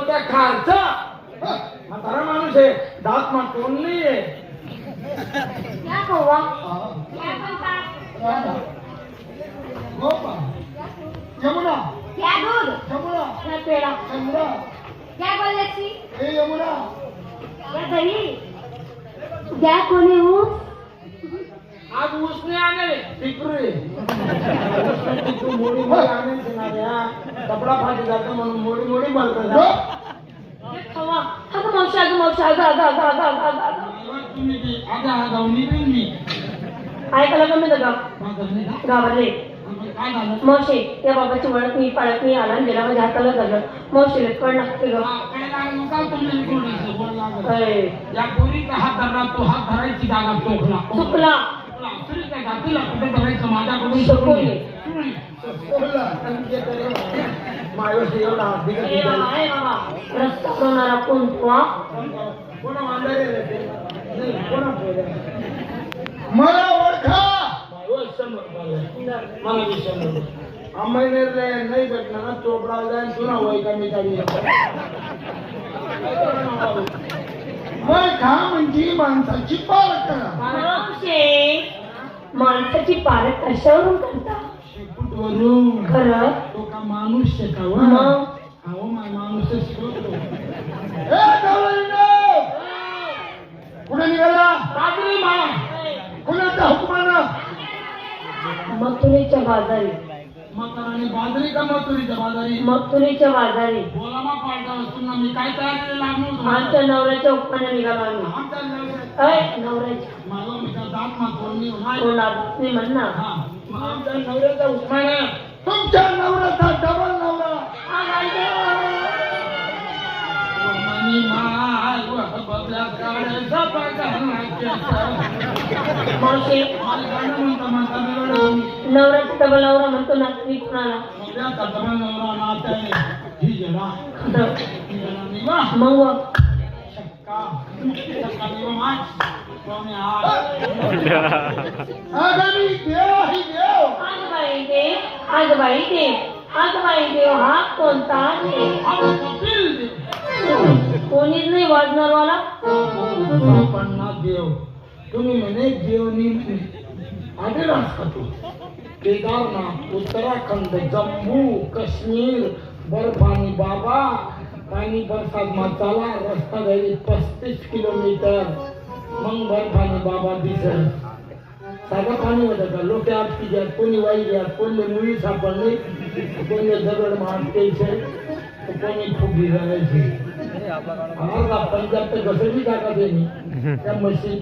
त्या खायचा म्हातारा माणूस आहे दात मा कोण नाही आहे क्या कौवा क्या बनता यमुना क्या दूध यमुना क्या पेड़ा यमुना क्या लस्सी ए यमुना क्या दही क्या कोणी ऊस आज उसने आने टिकरे टिकू मोडी मोडी आने देणाऱ्या कपडा फाटी जातो म्हणून मोडी मोडी बोलतात कौवा अगं मावशी तुम्ही ती आगा आगावनी पण मी ऐकायला कमी का गावाले काय झालं मावशी त्या बाबाची वळख मी पाळत मी आला गेला माझ्या हाताला झालं मावशीला कळ लागते ग काय लागलं का तुम्ही कोणाचं बोल लागलं अय, या पोरीचा हात धरला तो हात धरायची जागा चोखला चुकला तरी काय जातीला कुठे धरायचं माझ्याकडून शकून ये. मायावरती एवढा हात दिला ए बाबा, ए बाबा, रस्ता बनवणारा कोण तू हा? कोणा मांडारे रे ते नाही कोणा बोलले मला ओळखा मला विषय आंबेनेरले नाही भेटणार ना चोपडा जाईल तुला होय का मी काही ओळखा म्हणजे माणसाची पालक मावशी, माणसाची पालक कशावरून करता शेपूटवरून खरं तो का माणूस शेकावा मग अहो माणूस शिकवतो कुठे निघाला बाजरी मा कुणाचा हुकमाना मथुरेच्या बाजारी मकराने बाजरी का मथुरीच्या बाजारी मथुरेच्या बाजारी बोला मा पालटा वस्तू ना मी काय तयार केलं लागलो आमच्या नवऱ्याच्या उपमाने निघालो आम्ही आमच्या नवऱ्या अय नवऱ्याच्या मला मी का दात मागवून कोणा मी म्हण ना हा मग आमच्या नवऱ्याचा उस्मान तुमच्या नवऱ्याचा डबल नवरा मनी माय बदल्या काढायचा मावशी म्हणता म्हणता नवऱ्याचा डबल नवरा म्हणतो ना मी कुणाला नवरा नात्याने ही जडा ही जडा निवा मग शक्का शक्का निवा माय कोणी आगामी देव ही देव आज बाई देव हा कोणता हा कपिल देव कोणीच नाही वाजणार वाला पन्ना देव तुम्ही म्हणे देवनी आदिराज खातो केदारनाथ उत्तराखंड जम्मू काश्मीर बर्फानी बाबा पाणी बरसात माचाला रस्ता जाईल 35 किलोमीटर मग बर्फानी बाबा दिसल साधा पाणी होतं का लोक आपली घ्या कोणी वाई घ्या कोणी मुली सापडले कोणी दगड मारते कोणी फुगी झाल्याची पंजाब तर कसं बी टाका त्यांनी त्या मशीद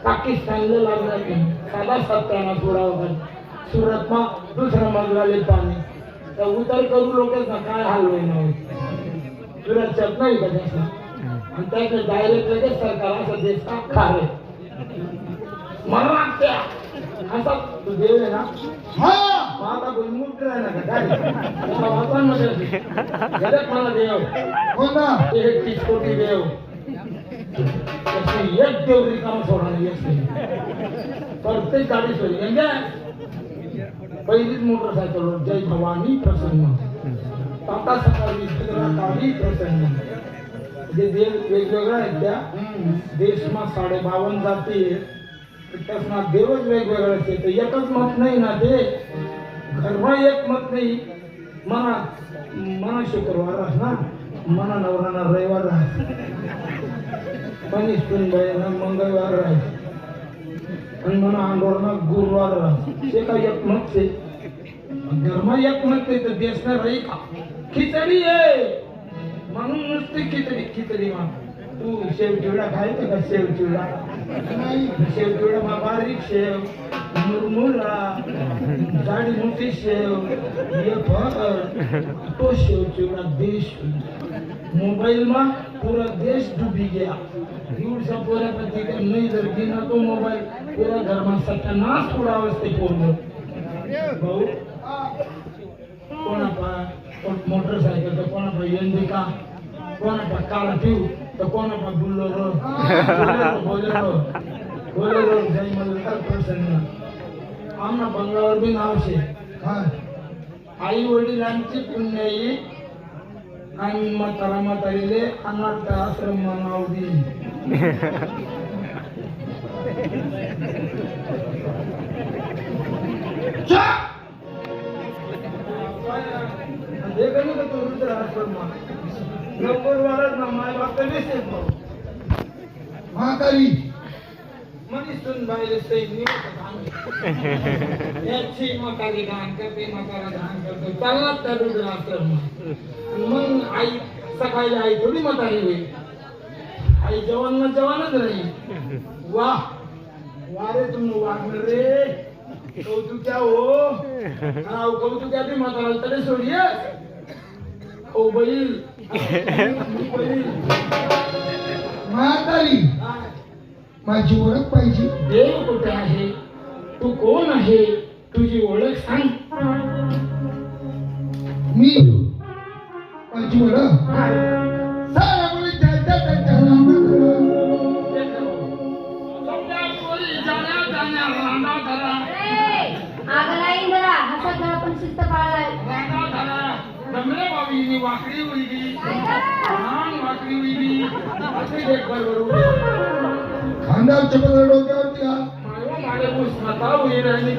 पाकिस्तानला लागणार नाही साधा सत्याना सोडावं सुरत मा दुसरा मजलाले पाणी तर उतर करू लोकांना काय हाल होईल सुरत नाही का त्याचा आणि त्याचे डायरेक्ट लगेच सरकार असं देश का खावे मला वाटत्या असा तू देव आहे ना हा आता गुलमुक्त आहे ना का वाचांमध्ये जगत मला देव हो ना 31 कोटी देव एक देव रिकामा सोडणार प्रत्येक गाडी सोडली म्हणजे पहिलीच मोटरसायकल जय भवानी प्रसन्न टाटा सकाळी गाडी प्रसन्न जे देव वेगवेगळ्या आहेत त्या देशमा 52 जाती त्यासना देवच वेगवेगळे असते तर एकच मत नाही ना ते घरमा एक मत नाही मना शुक्रवार ना मना नवराना रविवार राहते पनिष्ठून बाईना मंगळवार राहते आणि मना आंदोलना गुरुवार राहते ते काय एक मत ते घरमा एक मत ते तर देशना राही का खिचडी आहे म्हणून नुसती खिचडी मा तू शेव चिवडा खायचं का शेव चिवडा शेव चिवडा मा बारीक शेव मुरमुरा जाडी मोठी शेव ये तो शेव चिवडा देश मोबाइल में पूरा देश डूबी गया सा पूरा पति नहीं जर गिना तो मोबाइल पूरा घर में सत्यानाश पूरा अवस्थे पूर्ण भाऊ कोणा पा मोटरसायकल तो कोणा पा यंदिका कोणा पा कारट्यू तो कोणा पा बुल्लोरो बोलेरो जय मल्हार प्रसन्न आमना बंगल्यावर बी नाव शे आई वडिलांची पुण्याई आणि म्हातारा म्हातारीले अनाथ आश्रम नाव देईन. हे कमी का तू वृद्धाश्रम नंबर वाढत ना माय बाप म्हातारी मनीसून बाहेर सैनिक याची म्हातारी घाण करते म्हातारा घाण करते चालला त्या वृद्धाश्रम. मग आई सकाळी आई थोडी म्हातारी होईल. आई जवान जवानच राहील. वा वारे तुम्ही वागणार रे कौतुक्या हो कौतुक्या बी म्हातारा तरी सोडिय हो बैल म्हातारी माझी ओळख पाहिजे. देव कुठे आहे तू कोण आहे तुझी ओळख सांग. मी माझी ओळख साऱ्या मुली त्यांच्या त्यांच्या नावात वाकडी उलगी वाकडी उलगी खांद्यावर चपल डोक्यावरती घाल. माझे उष्णता होई राहिली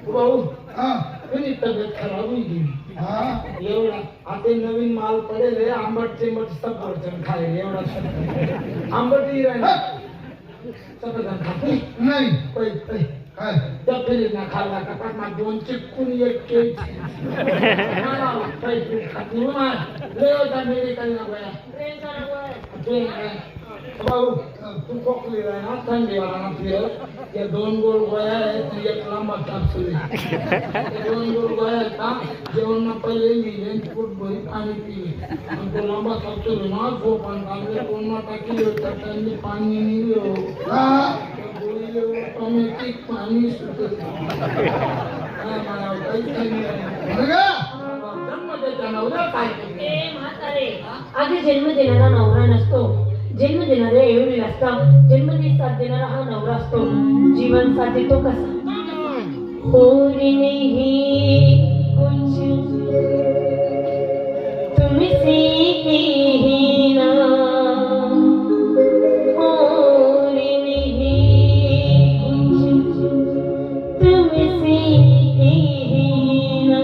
भाऊ हा तब्येत खराब होई गेली. हा एवढा आता नवीन माल पडेल आंबट चिंबट सफरचंद खायला एवढा आंबटही राहिला सफरचंद खाते नाही पै काय त्या फिरीत ना खाल्ला का पाठमा 2 चिपकून 1 केळी खाती लय होता मेडिकल ना गोळ्या भाऊ तू खोकली राह ना थंडीवाला ना फिरत त्या 2 गोड गोळ्या आहेत आणि 1 लांबा कॅप्सूल आहे. 2 गोड गोळ्या आहेत ना जेवण ना पहिले लिहिले पोट भरी पाणी पिले आणि तो लांबा कॅप्सूल ना झोपान काढले कोण टाकली होता त्यांनी पाणी निघलो गोळीले ऑटोमॅटिक पाणी सुटत काय मला काही जन्म त्याच्या नवऱ्या काय आधी जन्म देणारा नवरा नसतो. जन्म देणाऱ्या एवढी असतात. जन्मदिवस साथ देणारा हा नवरा असतो. जीवन साथी तो कसा और नहीं कुछ तुमसे कहना और नहीं कुछ तुमसे कहना.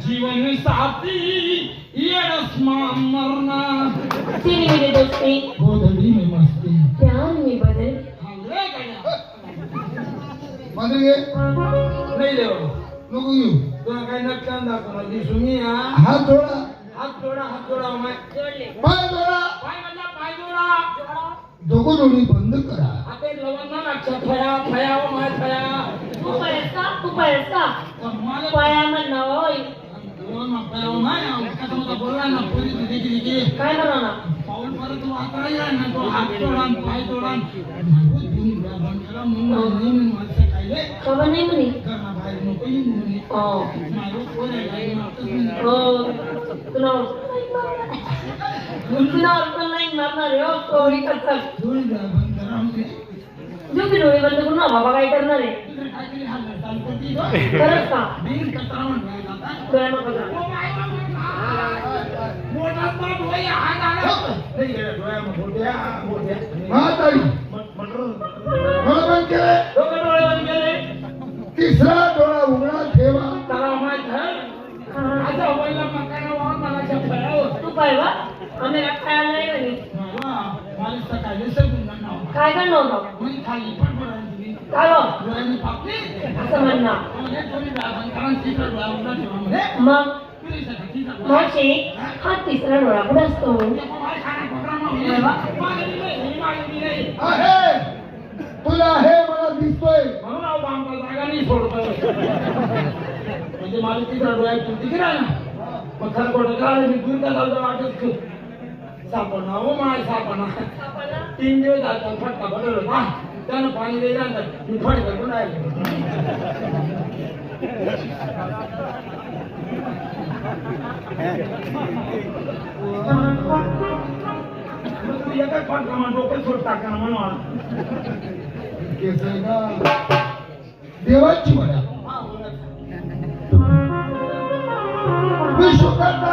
जीवन साथी ये रस्मान मरना तेरी मेरी दोस्ती गोधड़ी में मस्ती प्यार में बदल. मध्ये घे नहीं ले नको येऊ. तुला काही नक्की दाखवणार दिसू मी हात जोडा हात जोडा माय पाय जोडा पाय म्हणला पाय जोडा दोघं जोडी बंद करा. आता लवण ना लक्षात फया माय फया तू पायस का मला पाया म्हणणं होय बोलला ना पोरी देखील काय म्हणा ना पाऊल परत वाकडाय ना तो हात तोडान पाय तोडान माणसं खायले खबर नाही म्हणे घरा बाहेर नको येईन म्हणे हो माझं पोरं काही मारतच तुला नाही मारणार आहे हो कोणी करतात धूळ द्या बंद राहते जो की डोळे बंद करून ना बाबा काय करणार आहे काहीतरी हालत चालतं खरंच का बिन कचरा म्हणतो आता डोळ्या मग बघा म्हातारी डोळा बंद केले. तिसरा डोळा उघडा ठेवा. तू काय वा आम्ही खायला नाही म्हणे काय काय नव्हतं काय हो असं म्हणणं मग मावशी हा तिसरा डोळा कुठे असतो आहे तुला हे मला दिसतोय. जागा नाही सोडतोय म्हणजे माझी तिसरा डोळ्यात तुमची गिरा ना मग खरं खोटं काय मी दूर का चालतो वाटत सापडा हो माय सापडा 3 दिवस झाला फटका बदल होता त्यानं पाणी दिलं नंतर मी फट करून राहिलो मग तू एकाच पाठकामा डोकं सोड टाका म्हणून मला. केस आहे का देवाची म्हणा हा, बोला. विश्वकर्ता